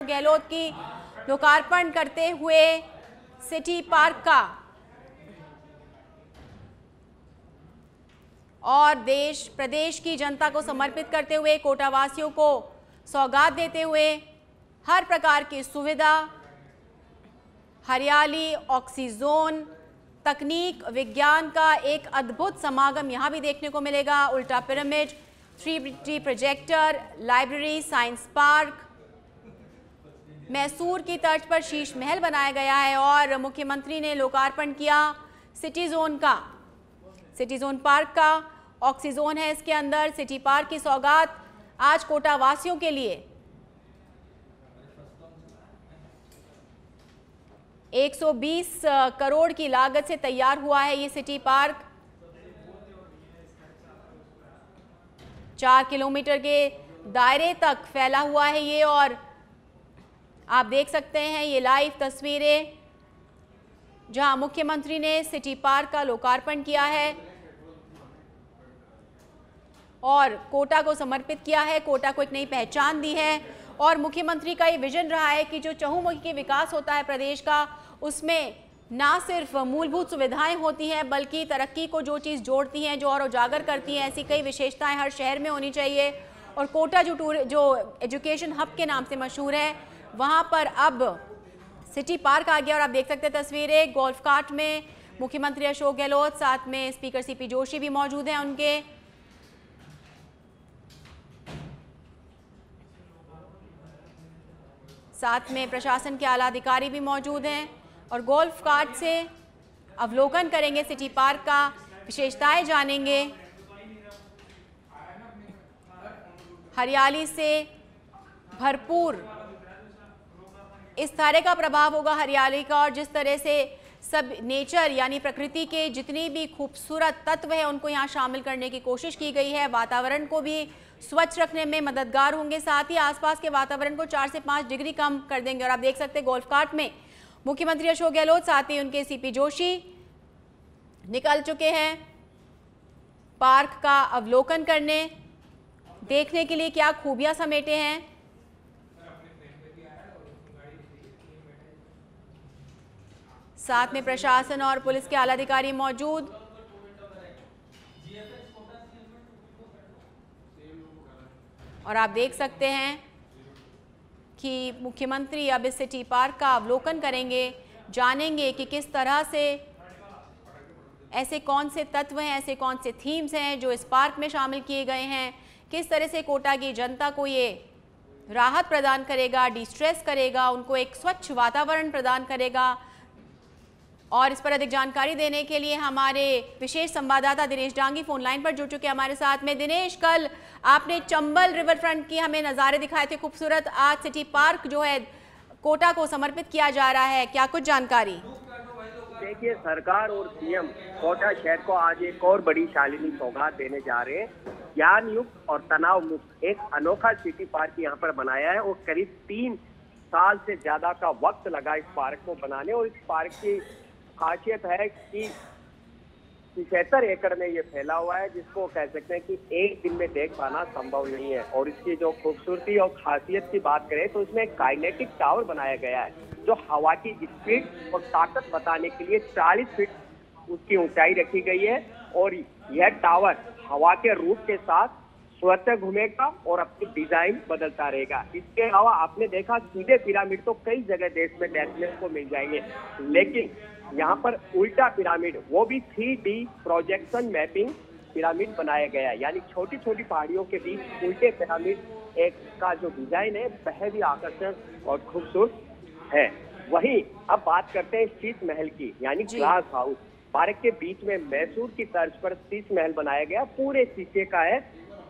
गहलोत की लोकार्पण करते हुए सिटी पार्क का और देश प्रदेश की जनता को समर्पित करते हुए, कोटा वासियों को सौगात देते हुए हर प्रकार की सुविधा, हरियाली, ऑक्सीजोन, तकनीक, विज्ञान का एक अद्भुत समागम यहाँ भी देखने को मिलेगा। उल्टा pyramid, 3D projector, library, science park, Mysore की तर्ज पर शीश महल बनाया गया है और मुख्यमंत्री ने लोकार्पण किया सिटी जोन का, सिटी जोन पार्क का। ऑक्सीजोन है इसके अंदर। सिटी पार्क की सौगात आज कोटा वासियों के लिए 120 करोड़ की लागत से तैयार हुआ है ये सिटी पार्क। 4 किलोमीटर के दायरे तक फैला हुआ है ये और आप देख सकते हैं ये लाइव तस्वीरें जहां मुख्यमंत्री ने सिटी पार्क का लोकार्पण किया है और कोटा को समर्पित किया है, कोटा को एक नई पहचान दी है। और मुख्यमंत्री का ये विजन रहा है कि जो चहुमुखी विकास होता है प्रदेश का, उसमें ना सिर्फ मूलभूत सुविधाएं होती हैं बल्कि तरक्की को जो चीज़ जोड़ती हैं, जो और उजागर करती हैं, ऐसी कई विशेषताएं हर शहर में होनी चाहिए। और कोटा जो एजुकेशन हब के नाम से मशहूर है, वहाँ पर अब सिटी पार्क आ गया और आप देख सकते हैं तस्वीरें। गोल्फ कार्ट में मुख्यमंत्री अशोक गहलोत, साथ में स्पीकर सीपी जोशी भी मौजूद हैं उनके। साथ में प्रशासन के आला अधिकारी भी मौजूद हैं और गोल्फ कार्ट से अवलोकन करेंगे सिटी पार्क का, विशेषताएं जानेंगे। हरियाली से भरपूर इस तरह का प्रभाव होगा हरियाली का, और जिस तरह से सब नेचर यानी प्रकृति के जितने भी खूबसूरत तत्व हैं उनको यहाँ शामिल करने की कोशिश की गई है। वातावरण को भी स्वच्छ रखने में मददगार होंगे, साथ ही आसपास के वातावरण को 4 से 5 डिग्री कम कर देंगे। और आप देख सकते हैं गोल्फ कार्ट में मुख्यमंत्री अशोक गहलोत, साथ ही उनके सीपी जोशी निकल चुके हैं पार्क का अवलोकन करने, देखने के लिए क्या खूबियां समेटे हैं। साथ में प्रशासन और पुलिस के आला अधिकारी मौजूद। और आप देख सकते हैं कि मुख्यमंत्री अब इस सिटी पार्क का अवलोकन करेंगे, जानेंगे कि किस तरह से ऐसे कौन से तत्व हैं, ऐसे कौन से थीम्स हैं जो इस पार्क में शामिल किए गए हैं, किस तरह से कोटा की जनता को ये राहत प्रदान करेगा, डिस्ट्रेस करेगा, उनको एक स्वच्छ वातावरण प्रदान करेगा। और इस पर अधिक जानकारी देने के लिए हमारे विशेष संवाददाता दिनेश डांगी फोन लाइन पर जुड़ चुके हैं हमारे साथ में। दिनेश, कल आपने चंबल रिवर फ्रंट की हमें नज़ारे दिखाए थे खूबसूरत, आज सिटी पार्क जो है कोटा को समर्पित किया जा रहा है, क्या कुछ जानकारी? देखिए, सरकार और सीएम कोटा शहर को आज एक और बड़ी शालिनी सौगात देने जा रहे हैं। ज्ञान युक्त और तनाव मुक्त एक अनोखा सिटी पार्क यहाँ पर बनाया है और करीब 3 साल से ज्यादा का वक्त लगा इस पार्क को बनाने। और इस पार्क की खासियत है कि 75 एकड़ में ये फैला हुआ है, जिसको कह सकते हैं कि एक दिन में देख पाना संभव नहीं है। और इसकी जो खूबसूरती और खासियत की बात करें तो इसमें एक काइनेटिक टावर बनाया गया है जो हवा की स्पीड और ताकत बताने के लिए 40 फीट उसकी ऊंचाई रखी गई है। और यह टावर हवा के रूप के साथ स्वतः घूमेगा और अपनी डिजाइन बदलता रहेगा। इसके अलावा आपने देखा सीधे पिरामिड तो कई जगह देश में देखने को मिल जाएंगे, लेकिन यहाँ पर उल्टा पिरामिड, वो भी 3D प्रोजेक्शन मैपिंग पिरामिड बनाया गया है। यानी छोटी छोटी पहाड़ियों के बीच उल्टे पिरामिड एक का जो डिजाइन है वह भी आकर्षक और खूबसूरत है। वहीं अब बात करते हैं शीश महल की, यानी ग्लास हाउस। पार्क के बीच में मैसूर की तर्ज पर शीश महल बनाया गया, पूरे शीशे का है।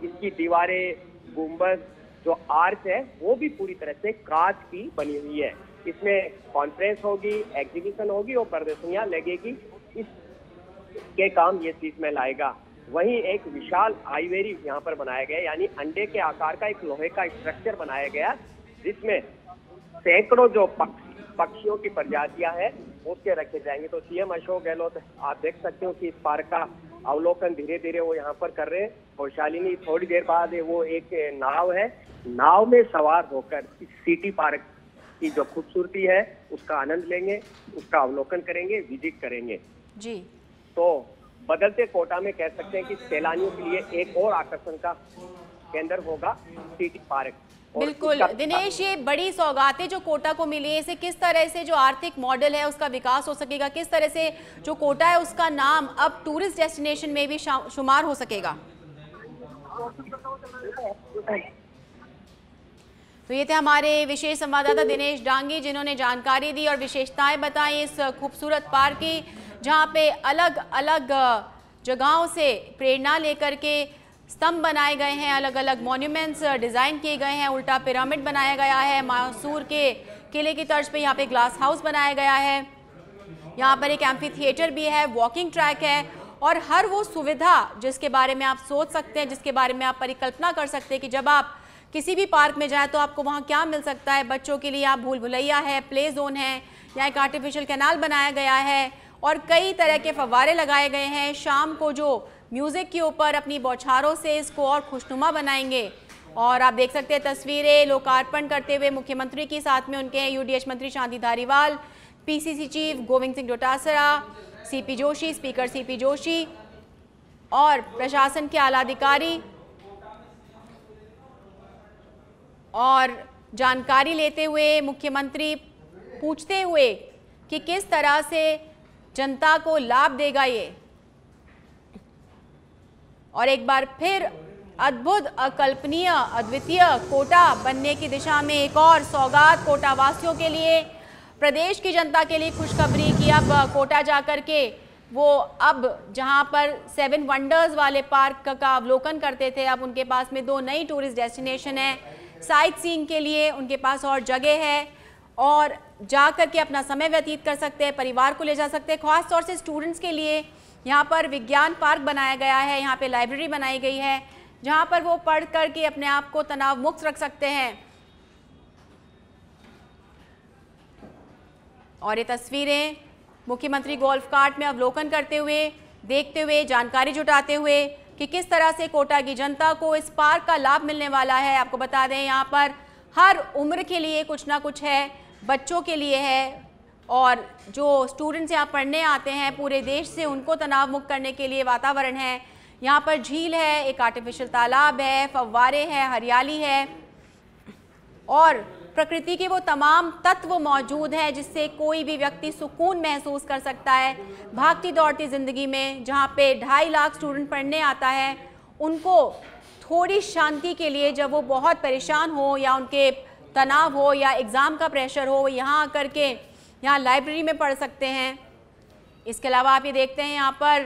इसकी दीवारें, गुंबद, जो आर्च है वो भी पूरी तरह से कांच की बनी हुई है। इसमें कॉन्फ्रेंस होगी, एग्जीबिशन होगी और प्रदर्शनियां लगेगी। इसके काम ये शीश महल आएगा। वहीं एक विशाल आइवेरी यहाँ पर बनाया गया, यानी अंडे के आकार का एक लोहे का स्ट्रक्चर बनाया गया, जिसमें सैकड़ों जो पक्षियों की प्रजातियां हैं उसके रखे जाएंगे। तो सीएम अशोक गहलोत, आप देख सकते हो कि इस पार्क का अवलोकन धीरे धीरे वो यहाँ पर कर रहे हैं। और शालिनी, थोड़ी देर बाद वो एक नाव है, नाव में सवार होकर इस सिटी पार्क की जो खूबसूरती है उसका आनंद लेंगे, उसका अवलोकन करेंगे, विजिट करेंगे जी। तो बदलते कोटा में कह सकते हैं कि सैलानियों के लिए एक और आकर्षण का केंद्र होगा सिटी पार्क। बिल्कुल दिनेश, ये बड़ी सौगातें जो कोटा को मिली है, इसे किस तरह से जो आर्थिक मॉडल है उसका विकास हो सकेगा, किस तरह से जो कोटा है उसका नाम अब टूरिस्ट डेस्टिनेशन में भी शुमार हो सकेगा? तो ये थे हमारे विशेष संवाददाता दिनेश डांगी, जिन्होंने जानकारी दी और विशेषताएं बताई इस खूबसूरत पार्क की, जहां पे अलग अलग जगहों से प्रेरणा लेकर के स्तंभ बनाए गए हैं, अलग अलग मॉन्यूमेंट्स डिज़ाइन किए गए हैं, उल्टा पिरामिड बनाया गया है, मैसूर के किले की तर्ज पे यहाँ पे ग्लास हाउस बनाया गया है, यहाँ पर एक एम्फी थिएटर भी है, वॉकिंग ट्रैक है और हर वो सुविधा जिसके बारे में आप सोच सकते हैं, जिसके बारे में आप परिकल्पना कर सकते हैं कि जब आप किसी भी पार्क में जाएं तो आपको वहाँ क्या मिल सकता है। बच्चों के लिए यहाँ भूल भुलैया है, प्ले जोन है, यहाँ एक आर्टिफिशियल कैनाल बनाया गया है और कई तरह के फव्वारे लगाए गए हैं। शाम को जो म्यूज़िक के ऊपर अपनी बौछारों से इसको और खुशनुमा बनाएंगे। और आप देख सकते हैं तस्वीरें लोकार्पण करते हुए मुख्यमंत्री के साथ में उनके यूडीएच मंत्री Shanti Dhariwal, PCC chief Govind Singh Dotasra, CP Joshi, speaker CP Joshi और प्रशासन के आला अधिकारी, और जानकारी लेते हुए मुख्यमंत्री पूछते हुए कि किस तरह से जनता को लाभ देगा ये, और एक बार फिर अद्भुत, अकल्पनीय, अद्वितीय कोटा बनने की दिशा में एक और सौगात कोटा वासियों के लिए, प्रदेश की जनता के लिए खुशखबरी कि अब कोटा जाकर के वो अब जहां पर 7 वंडर्स वाले पार्क का अवलोकन करते थे, अब उनके पास में 2 नई टूरिस्ट डेस्टिनेशन है। साइट सीइंग के लिए उनके पास और जगह है और जा कर के अपना समय व्यतीत कर सकते हैं, परिवार को ले जा सकते हैं। खास तौर से स्टूडेंट्स के लिए यहाँ पर विज्ञान पार्क बनाया गया है, यहाँ पे लाइब्रेरी बनाई गई है जहाँ पर वो पढ़ कर के अपने आप को तनाव मुक्त रख सकते हैं। और ये तस्वीरें मुख्यमंत्री गोल्फ कार्ट में अवलोकन करते हुए, देखते हुए, जानकारी जुटाते हुए कि किस तरह से कोटा की जनता को इस पार्क का लाभ मिलने वाला है। आपको बता दें यहाँ पर हर उम्र के लिए कुछ ना कुछ है, बच्चों के लिए है और जो स्टूडेंट्स यहाँ पढ़ने आते हैं पूरे देश से, उनको तनाव मुक्त करने के लिए वातावरण है। यहाँ पर झील है, एक आर्टिफिशियल तालाब है, फव्वारे हैं, हरियाली है और प्रकृति के वो तमाम तत्व मौजूद हैं जिससे कोई भी व्यक्ति सुकून महसूस कर सकता है। भागती दौड़ती ज़िंदगी में जहाँ पे 2.5 लाख स्टूडेंट पढ़ने आता है, उनको थोड़ी शांति के लिए जब वो बहुत परेशान हो या उनके तनाव हो या एग्ज़ाम का प्रेशर हो, वो यहाँ आकर के यहाँ लाइब्रेरी में पढ़ सकते हैं। इसके अलावा आप ये देखते हैं यहाँ पर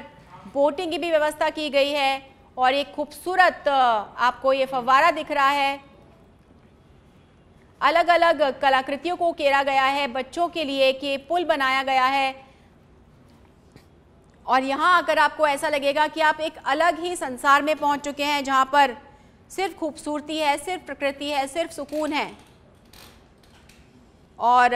बोटिंग की भी व्यवस्था की गई है और एक खूबसूरत आपको ये फव्वारा दिख रहा है। अलग अलग कलाकृतियों को उकेरा गया है बच्चों के लिए कि पुल बनाया गया है और यहाँ आकर आपको ऐसा लगेगा कि आप एक अलग ही संसार में पहुँच चुके हैं जहाँ पर सिर्फ खूबसूरती है, सिर्फ प्रकृति है, सिर्फ सुकून है। और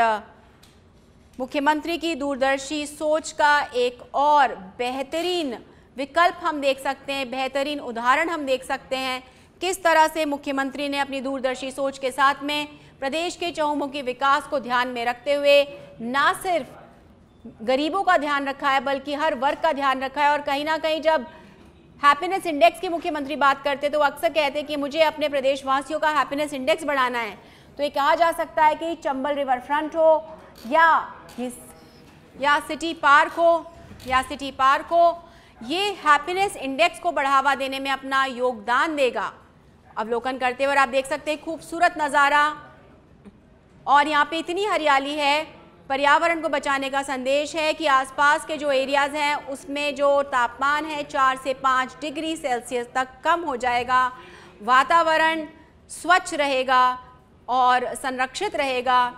मुख्यमंत्री की दूरदर्शी सोच का एक और बेहतरीन विकल्प हम देख सकते हैं, बेहतरीन उदाहरण हम देख सकते हैं किस तरह से मुख्यमंत्री ने अपनी दूरदर्शी सोच के साथ में प्रदेश के चहुमुखी विकास को ध्यान में रखते हुए ना सिर्फ गरीबों का ध्यान रखा है बल्कि हर वर्ग का ध्यान रखा है। और कहीं ना कहीं जब हैप्पीनेस इंडेक्स की मुख्यमंत्री बात करते तो अक्सर कहते हैं कि मुझे अपने प्रदेशवासियों का हैप्पीनेस इंडेक्स बढ़ाना है। तो ये कहा जा सकता है कि चंबल रिवर फ्रंट हो या सिटी पार्क हो, ये हैप्पीनेस इंडेक्स को बढ़ावा देने में अपना योगदान देगा। अवलोकन करते हुए आप देख सकते हैं खूबसूरत नज़ारा और यहाँ पे इतनी हरियाली है, पर्यावरण को बचाने का संदेश है कि आसपास के जो एरियाज़ हैं उसमें जो तापमान है 4 से 5 डिग्री सेल्सियस तक कम हो जाएगा, वातावरण स्वच्छ रहेगा और संरक्षित रहेगा।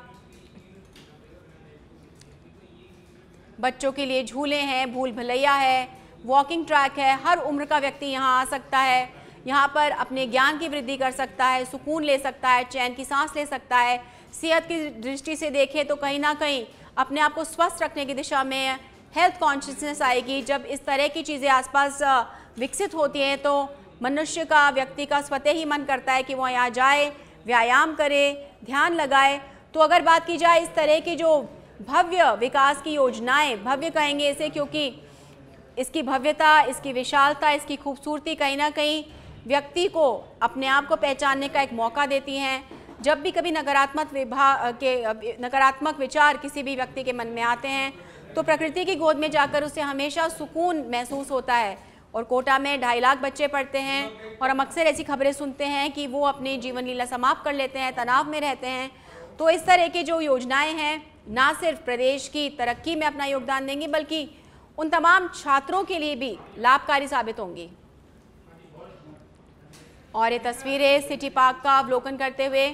बच्चों के लिए झूले हैं, भूल भुलैया है, वॉकिंग ट्रैक है, हर उम्र का व्यक्ति यहाँ आ सकता है, यहाँ पर अपने ज्ञान की वृद्धि कर सकता है, सुकून ले सकता है, चैन की सांस ले सकता है। सेहत की दृष्टि से देखें तो कहीं ना कहीं अपने आप को स्वस्थ रखने की दिशा में हेल्थ कॉन्शियसनेस आएगी। जब इस तरह की चीज़ें आसपास विकसित होती हैं तो मनुष्य का, व्यक्ति का स्वतः ही मन करता है कि वो यहाँ जाए, व्यायाम करे, ध्यान लगाए। तो अगर बात की जाए इस तरह की जो भव्य विकास की योजनाएं, भव्य कहेंगे इसे क्योंकि इसकी भव्यता, इसकी विशालता, इसकी खूबसूरती कहीं ना कहीं व्यक्ति को अपने आप को पहचानने का एक मौका देती हैं। जब भी कभी नकारात्मक विचार किसी भी व्यक्ति के मन में आते हैं तो प्रकृति की गोद में जाकर उसे हमेशा सुकून महसूस होता है। और कोटा में 2.5 लाख बच्चे पढ़ते हैं और हम अक्सर ऐसी खबरें सुनते हैं कि वो अपनी जीवन लीला समाप्त कर लेते हैं, तनाव में रहते हैं। तो इस तरह की जो योजनाएं हैं ना सिर्फ प्रदेश की तरक्की में अपना योगदान देंगी बल्कि उन तमाम छात्रों के लिए भी लाभकारी साबित होंगी। और ये तस्वीरें सिटी पार्क का अवलोकन करते हुए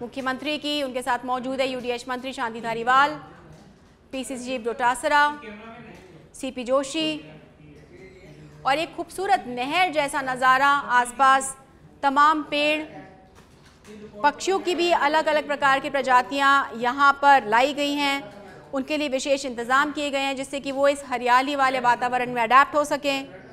मुख्यमंत्री की, उनके साथ मौजूद है यूडीएच मंत्री Shanti Dhariwal, PCC chief Dotasra, CP Joshi और एक खूबसूरत नहर जैसा नज़ारा, आसपास तमाम पेड़, पक्षियों की भी अलग अलग प्रकार की प्रजातियां यहाँ पर लाई गई हैं। उनके लिए विशेष इंतज़ाम किए गए हैं जिससे कि वो इस हरियाली वाले वातावरण में अडैप्ट हो सकें।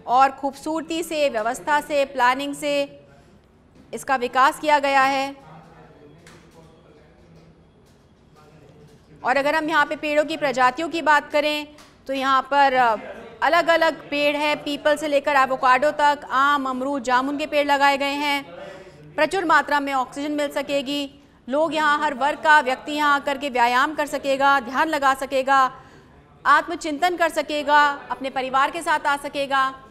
और खूबसूरती से, व्यवस्था से, प्लानिंग से इसका विकास किया गया है। और अगर हम यहाँ पे पेड़ों की प्रजातियों की बात करें तो यहाँ पर अलग अलग पेड़ हैं, पीपल से लेकर एवोकाडो तक, आम, अमरूद, जामुन के पेड़ लगाए गए हैं। प्रचुर मात्रा में ऑक्सीजन मिल सकेगी। लोग यहाँ, हर वर्ग का व्यक्ति यहाँ आकर के व्यायाम कर सकेगा, ध्यान लगा सकेगा, आत्मचिंतन कर सकेगा, अपने परिवार के साथ आ सकेगा।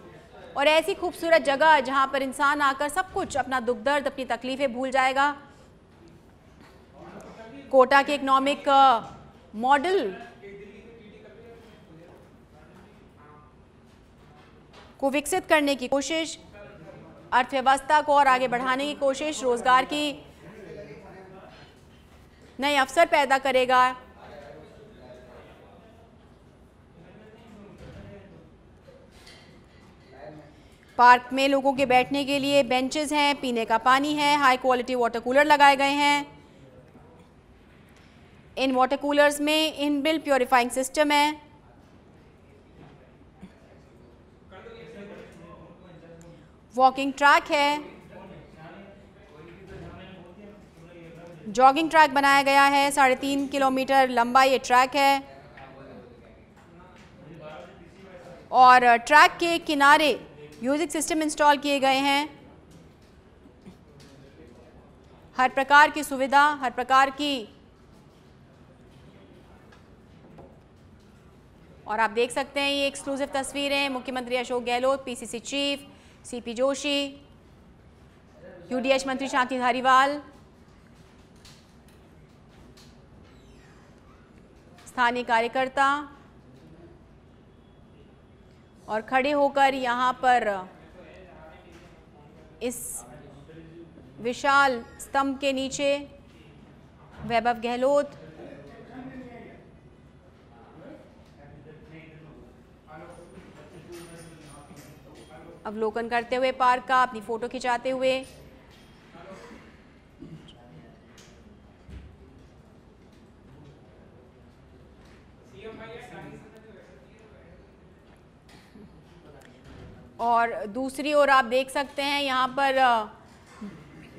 और ऐसी खूबसूरत जगह जहाँ पर इंसान आकर सब कुछ, अपना दुख दर्द, अपनी तकलीफ़ें भूल जाएगा। कोटा के इकोनॉमिक मॉडल को विकसित करने की कोशिश, अर्थव्यवस्था को और आगे बढ़ाने की कोशिश, रोजगार की नए अवसर पैदा करेगा। पार्क में लोगों के बैठने के लिए बेंचेस हैं, पीने का पानी है, हाई क्वालिटी वाटर कूलर लगाए गए हैं। इन वाटर कूलर्स में इनबिल्ट प्योरीफाइंग सिस्टम है। वॉकिंग ट्रैक है, जॉगिंग ट्रैक बनाया गया है, 3.5 किलोमीटर लंबा ये ट्रैक है। और ट्रैक के किनारे म्यूजिक सिस्टम इंस्टॉल किए गए हैं। हर प्रकार की सुविधा, हर प्रकार की। और आप देख सकते हैं ये एक्सक्लूसिव तस्वीरें, मुख्यमंत्री Ashok Gehlot, PCC chief, CP Joshi, UDH मंत्री शांति धारीवाल, स्थानीय कार्यकर्ता और खड़े होकर यहाँ पर इस विशाल स्तंभ के नीचे वैभव गहलोत, अवलोकन करते हुए पार्क का, अपनी फोटो खिंचाते हुए। और दूसरी ओर आप देख सकते हैं यहाँ पर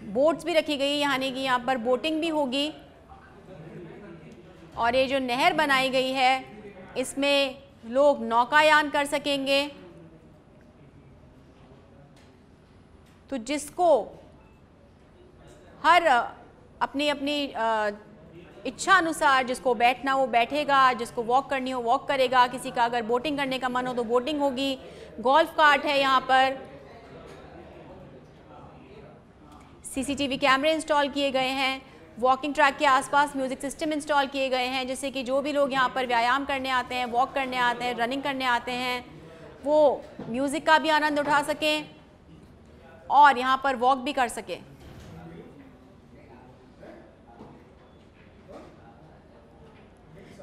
बोट्स भी रखी गई, यानी कि यहाँ पर बोटिंग भी होगी। और ये जो नहर बनाई गई है इसमें लोग नौकायान कर सकेंगे। तो जिसको हर अपनी अपनी इच्छा अनुसार, जिसको बैठना वो बैठेगा, जिसको वॉक करनी हो वॉक करेगा, किसी का अगर बोटिंग करने का मन हो तो बोटिंग होगी। गोल्फ कार्ट है यहाँ पर, सीसीटीवी कैमरे इंस्टॉल किए गए हैं। वॉकिंग ट्रैक के आसपास म्यूजिक सिस्टम इंस्टॉल किए गए हैं जिससे कि जो भी लोग यहाँ पर व्यायाम करने आते हैं, वॉक करने आते हैं, रनिंग करने आते हैं, वो म्यूज़िक का भी आनंद उठा सकें और यहाँ पर वॉक भी कर सकें।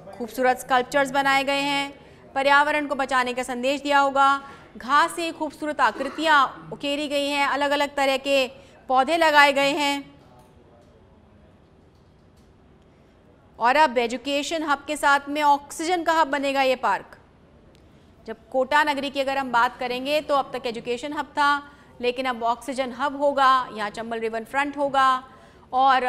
खूबसूरत स्कल्पचर्स बनाए गए हैं, पर्यावरण को बचाने का संदेश दिया होगा। घास से खूबसूरत आकृतियाँ उकेरी गई हैं, अलग अलग तरह के पौधे लगाए गए हैं। और अब एजुकेशन हब के साथ में ऑक्सीजन का हब बनेगा ये पार्क। जब कोटा नगरी की अगर हम बात करेंगे तो अब तक एजुकेशन हब था, लेकिन अब ऑक्सीजन हब होगा, यहाँ चंबल रिवर फ्रंट होगा और